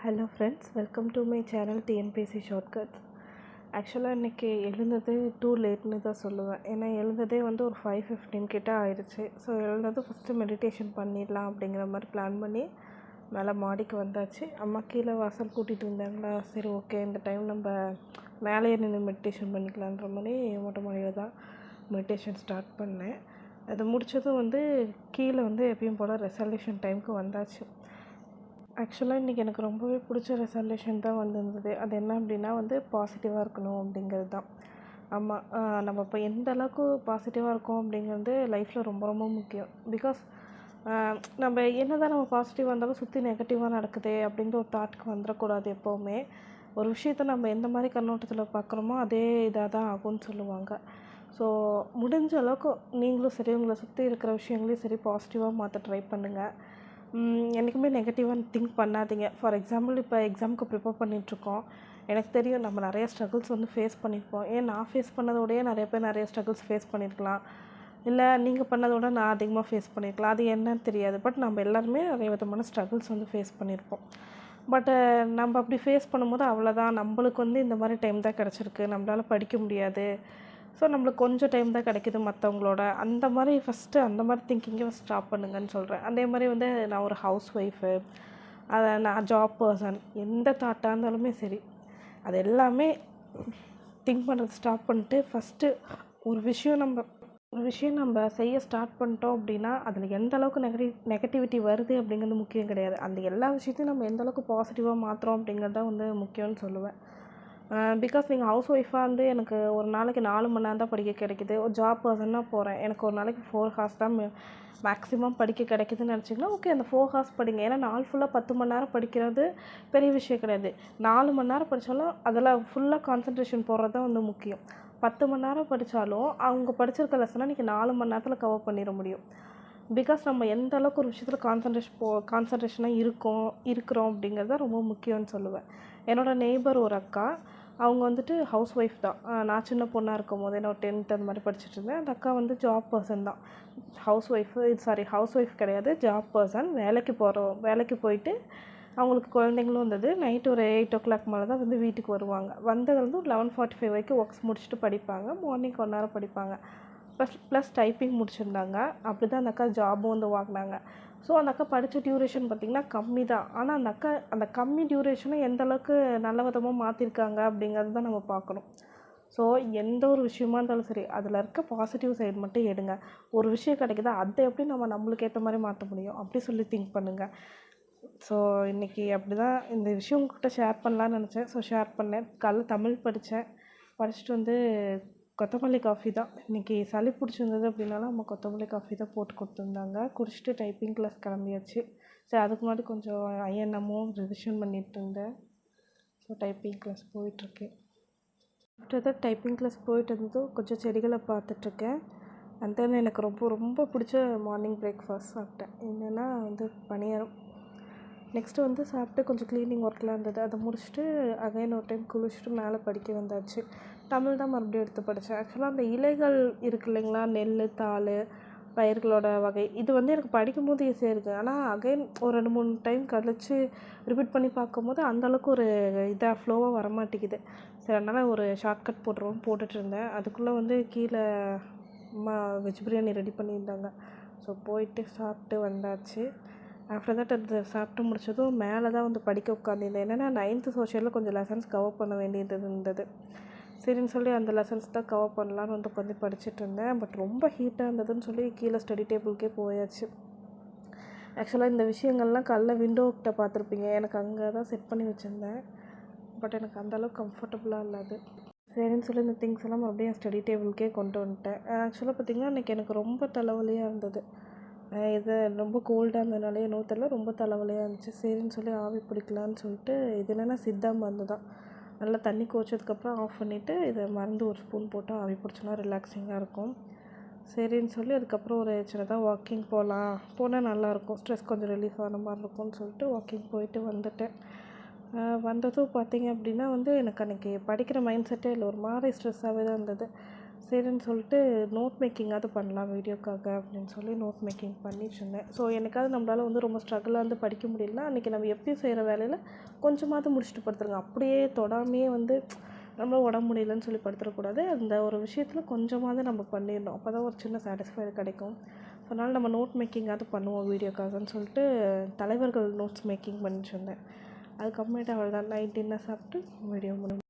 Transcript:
Hello friends, welcome to my channel TNPSC shortcuts. ஆக்சுவலாக இன்றைக்கி எழுந்தது டூ லேட்னு தான் சொல்லுவேன். ஏன்னா எழுந்ததே வந்து ஒரு 5:15 கிட்ட ஆயிடுச்சு. ஸோ எழுந்தது ஃபஸ்ட்டு மெடிடேஷன் பண்ணிடலாம் அப்படிங்கிற மாதிரி பிளான் பண்ணி மேலே மாடிக்கு வந்தாச்சு. அம்மா கீழே வாசல் கூட்டிகிட்டு இருந்தாங்களா, சரி ஓகே இந்த டைம் நம்ம மேலேயே நின்று மெடிடேஷன் பண்ணிக்கலான்ற மாதிரி மொட்டை மாடியில் தான் மெடிடேஷன் ஸ்டார்ட் பண்ணேன். அது முடித்ததும் வந்து கீழே வந்து எப்பயும் போல் ரெசல்யூஷன் டைமுக்கு வந்தாச்சு. ஆக்சுவலாக இன்றைக்கி எனக்கு ரொம்பவே பிடிச்ச ரெசல்யூஷன் தான் வந்திருந்தது. அது என்ன அப்படின்னா வந்து பாசிட்டிவாக இருக்கணும் அப்படிங்கிறது தான். ஆமாம், நம்ம இப்போ எந்த அளவுக்கு பாசிட்டிவாக இருக்கோம் அப்படிங்கிறது லைஃப்பில் ரொம்ப ரொம்ப முக்கியம். பிகாஸ் நம்ம என்ன தான் நம்ம பாசிட்டிவாக இருந்தாலும் சுற்றி நெகட்டிவாக நடக்குது அப்படின்ற ஒரு தாட்டுக்கு வந்துடக்கூடாது. எப்போவுமே ஒரு விஷயத்த நம்ம எந்த மாதிரி கண்ணோட்டத்தில் பார்க்குறோமோ அதே இதாக தான் ஆகும்னு சொல்லுவாங்க. ஸோ முடிஞ்ச அளவுக்கு நீங்களும் சரி, உங்களை சுற்றி இருக்கிற விஷயங்களையும் சரி பாசிட்டிவாக மாற்ற ட்ரை பண்ணுங்கள். என்றைக்குமே நெகட்டிவாக திங்க் பண்ணாதீங்க. ஃபார் எக்ஸாம்பிள், இப்போ எக்ஸாமுக்கு ப்ரிப்பேர் பண்ணிகிட்ருக்கோம். எனக்கு தெரியும் நம்ம நிறைய ஸ்ட்ரகிள்ஸ் வந்து ஃபேஸ் பண்ணியிருப்போம். நான் ஃபேஸ் பண்ணதோடையே நிறைய பேர் நிறைய ஸ்ட்ரகிள்ஸ் ஃபேஸ் பண்ணியிருக்கலாம். இல்லை நீங்கள் பண்ணதோட நான் அதிகமாக ஃபேஸ் பண்ணியிருக்கலாம். அது என்னன்னு தெரியாது. பட் நம்ம எல்லாருமே நிறைய விதமான ஸ்ட்ரகிள்ஸ் வந்து ஃபேஸ் பண்ணியிருப்போம். பட் நம்ம அப்படி ஃபேஸ் பண்ணும்போது அவ்வளோதான், நம்மளுக்கு வந்து இந்த மாதிரி டைம் தான் கிடச்சிருக்கு, நம்மளால் படிக்க முடியாது, ஸோ நம்மளுக்கு கொஞ்சம் டைம் தான் கிடைக்கிது மற்றவங்களோட, அந்த மாதிரி ஃபஸ்ட்டு அந்த மாதிரி திங்கிங்கை ஸ்டாப் பண்ணுங்கன்னு சொல்கிறேன். அதே மாதிரி வந்து நான் ஒரு ஹவுஸ் ஒய்ஃபு, அதை நான் ஜாப் பர்சன், எந்த தாட்டாக இருந்தாலுமே சரி அது எல்லாமே திங்க் பண்ணுறது ஸ்டாப் பண்ணிட்டு ஃபஸ்ட்டு ஒரு விஷயம் நம்ம செய்ய ஸ்டார்ட் பண்ணிட்டோம் அப்படின்னா அதில் எந்த அளவுக்கு நெகட்டிவிட்டி வருது அப்படிங்கிறது முக்கியம் கிடையாது. அந்த எல்லா விஷயத்தையும் நம்ம எந்த அளவுக்கு பாசிட்டிவாக மாற்றுறோம் அப்படிங்கிறது தான் வந்து முக்கியம்னு சொல்லுவேன். பிகாஸ் நீங்கள் ஹவுஸ் ஒய்ஃபாக வந்து எனக்கு ஒரு நாளைக்கு 4 மணி நேரம் தான் படிக்க கிடைக்கிது. ஒரு ஜாப் பர்சனாக போகிறேன், எனக்கு ஒரு நாளைக்கு 4 ஹார்ஸ் தான் மேக்ஸிமம் படிக்க கிடைக்குதுன்னு நினச்சிங்கன்னா ஓகே, அந்த 4 ஹார்ஸ் படிங்க. ஏன்னா நாள் ஃபுல்லாக 10 மணி நேரம் படிக்கிறது பெரிய விஷயம் கிடையாது. 4 மணி நேரம் படித்தாலும் அதில் ஃபுல்லாக கான்சன்ட்ரேஷன் போடுறது தான் வந்து முக்கியம். 10 மணி நேரம் படித்தாலும் அவங்க படிச்சிருக்க லெசனை நீங்கள் 4 மணி நேரத்தில் கவர் பண்ணிட முடியும். பிகாஸ் நம்ம எந்த அளவுக்கு ஒரு விஷயத்தில் கான்சன்ட்ரேஷனாக இருக்கிறோம் அப்படிங்கிறது தான் ரொம்ப முக்கியம்னு சொல்லுவேன். என்னோடய நெய்பர் ஒரு அக்கா, அவங்க வந்துட்டு ஹவுஸ் ஒய்ஃப் தான். நான் சின்ன பொண்ணாக இருக்கும் போது நான் 10th அந்த மாதிரி படிச்சுட்டு இருந்தேன். அந்த அக்கா வந்து ஜாப் பர்சன் தான். ஹவுஸ் ஒய்ஃப் கிடையாது, ஜாப் பர்சன். வேலைக்கு போயிட்டு அவங்களுக்கு குழந்தைங்களும் வந்தது. நைட்டு ஒரு 8 மேலே தான் வந்து வீட்டுக்கு வருவாங்க. வந்ததுலேருந்து ஒரு 11:45 வரைக்கும் ஒர்க்ஸ் முடிச்சுட்டு படிப்பாங்க. மார்னிங் 1 hour படிப்பாங்க. ப்ளஸ் டைப்பிங் முடிச்சிருந்தாங்க. அப்படி தான் அந்த அக்கா ஜாபும் வந்து வாங்கினாங்க. ஸோ அந்த அக்கா படித்த டியூரேஷன் பார்த்திங்கன்னா கம்மி தான். ஆனால் அந்த அக்கா அந்த கம்மி டியூரேஷனை எந்த அளவுக்கு நல்ல விதமாக மாற்றிருக்காங்க அப்படிங்கிறது தான் நம்ம பார்க்கணும். ஸோ எந்த ஒரு விஷயமா இருந்தாலும் சரி அதில் இருக்க பாசிட்டிவ் சைடு மட்டும் எடுங்க. ஒரு விஷயம் கிடைக்குதா அதை எப்படி நம்மளுக்கு ஏற்ற மாதிரி மாற்ற முடியும் அப்படி சொல்லி திங்க் பண்ணுங்கள். ஸோ இன்றைக்கி அப்படி தான் இந்த விஷயம் உங்கள்கிட்ட ஷேர் பண்ணலான்னு நினச்சேன். ஸோ ஷேர் பண்ணேன். காலைல தமிழ் படிச்சுட்டு வந்து கொத்தமல்லி காஃபி தான். இன்றைக்கி சளி பிடிச்சிருந்தது அப்படின்னாலும் நம்ம கொத்தமல்லி காஃபி தான் போட்டு கொடுத்துருந்தாங்க. குடிச்சிட்டு டைப்பிங் கிளாஸ் கிளம்பியாச்சு. சரி, அதுக்கு முன்னாடி கொஞ்சம் ஐஎன்எம்மும் ரிவிஷன் பண்ணிகிட்டு இருந்தேன். ஸோ டைப்பிங் கிளாஸ் போயிட்டுருக்கு. ஆஃப்டர் தட் டைப்பிங் கிளாஸ் போயிட்டு இருந்ததும் கொஞ்சம் செடிகளை பார்த்துட்ருக்கேன். அண்ட் தென் எனக்கு ரொம்ப ரொம்ப பிடிச்ச மார்னிங் பிரேக்ஃபாஸ்ட் சாப்பிட்டேன். என்னென்னா வந்து பணியாரம். நெக்ஸ்ட்டு வந்து சாப்பிட்டு கொஞ்சம் க்ளீனிங் ஒர்க்லாம் இருந்தது, அதை முடிச்சுட்டு அகைன் ஒரு டைம் குளிச்சுட்டு மேலே படிக்க வந்தாச்சு. தமிழ் தான் மறுபடியும் எடுத்து படித்தேன். ஆக்சுவலாக அந்த இலைகள் இருக்குது இல்லைங்களா, நெல், தாள், பயிர்களோட வகை, இது வந்து எனக்கு படிக்கும்போது ஈஸியாக இருக்குது. ஆனால் அகைன் ஒரு 2-3 டைம் கழித்து ரிப்பீட் பண்ணி பார்க்கும்போது அந்தளவுக்கு ஒரு இதாக ஃப்ளோவாக வரமாட்டேங்குது. சரி, அதனால் ஒரு ஷார்ட்கட் போட்டுட்டு இருந்தேன். அதுக்குள்ளே வந்து கீழே அம்மா வெஜ் பிரியாணி ரெடி பண்ணியிருந்தாங்க. ஸோ போயிட்டு சாப்பிட்டு வந்தாச்சு. ஆஃப்டர் தட் அது சாப்பிட்டு முடிச்சதும் மேலே தான் வந்து படிக்க உட்காந்துருந்தேன். என்னென்னா 9th சோஷியலில் கொஞ்சம் லெசன்ஸ் கவர் பண்ண வேண்டியது இருந்தது. சரின்னு சொல்லி அந்த லெசன்ஸ் தான் கவர் பண்ணலான்னு வந்து உட்காந்து படிச்சுட்டு இருந்தேன். பட் ரொம்ப ஹீட்டாக இருந்ததுன்னு சொல்லி கீழே ஸ்டடி டேபிளுக்கே போயாச்சு. ஆக்சுவலாக இந்த விஷயங்கள்லாம் காலைல விண்டோ கிட்ட பார்த்துருப்பீங்க. எனக்கு அங்கே தான் செட் பண்ணி வச்சுருந்தேன். பட் எனக்கு அந்தளவுக்கு கம்ஃபர்டபுளாக இல்லை அது. சரின்னு சொல்லி இந்த திங்ஸ் எல்லாம் மறுபடியும் ஸ்டடி டேபிளுக்கே கொண்டு வந்துட்டேன். ஆக்சுவலாக பார்த்திங்கன்னா இன்றைக்கி எனக்கு ரொம்ப தலைவலியாக இருந்தது. இது ரொம்ப கோல்டாக இருந்ததுனாலே என்னவோ தெரியல, ரொம்ப தலைவலியாக இருந்துச்சு. சரின்னு சொல்லி ஆவி பிடிக்கலான்னு சொல்லிட்டு, இது என்னென்னா சித்தா மருந்து தான். நல்லா தண்ணி கொதிச்சதுக்கப்புறம் ஆஃப் பண்ணிவிட்டு இதை மருந்து ஒரு ஸ்பூன் போட்டு ஆவி பிடிச்சோன்னா ரிலாக்ஸிங்காக இருக்கும். சரின்னு சொல்லி அதுக்கப்புறம் ஒரு சின்னதாக வாக்கிங் போனால் நல்லாயிருக்கும், ஸ்ட்ரெஸ் கொஞ்சம் ரிலீஃப் ஆன மாதிரி இருக்கும்னு சொல்லிட்டு வாக்கிங் போயிட்டு வந்துட்டேன். வந்ததும் பார்த்திங்க அப்படின்னா வந்து எனக்கு அன்றைக்கி படிக்கிற மைண்ட் செட்டே இல்லை, ஒரு மாதிரி ஸ்ட்ரெஸ்ஸாகவே தான் இருந்தது. சரின்னு சொல்லிட்டு நோட் மேக்கிங்காவது பண்ணலாம் வீடியோக்காக அப்படின்னு சொல்லி நோட் மேக்கிங் பண்ணிட்டு இருந்தேன். ஸோ எனக்காவது நம்மளால் வந்து ரொம்ப ஸ்ட்ரகிளாக வந்து படிக்க முடியலனா அன்றைக்கி நம்ம எப்பயும் செய்கிற வேலையில் கொஞ்சமாவது முடிச்சுட்டு படுத்துருங்க. அப்படியே தொடாமையே வந்து நம்மளால் உடம்பு முடியலன்னு சொல்லி படுத்துடக்கூடாது. அந்த ஒரு விஷயத்தில் கொஞ்சமாவது நம்ம பண்ணிடணும். அப்போ தான் ஒரு சின்ன சாட்டிஸ்ஃபைடு கிடைக்கும். ஸோ அதனால் நம்ம நோட் மேக்கிங்காவது பண்ணுவோம் வீடியோக்காகன்னு சொல்லிட்டு தலைவர்கள் நோட்ஸ் மேக்கிங் பண்ணிட்டு இருந்தேன். அதுக்கப்புறமேட்டு அவ்வளோதான், நைட் டின்னர் சாப்பிட்டு வீடியோ முடியும்.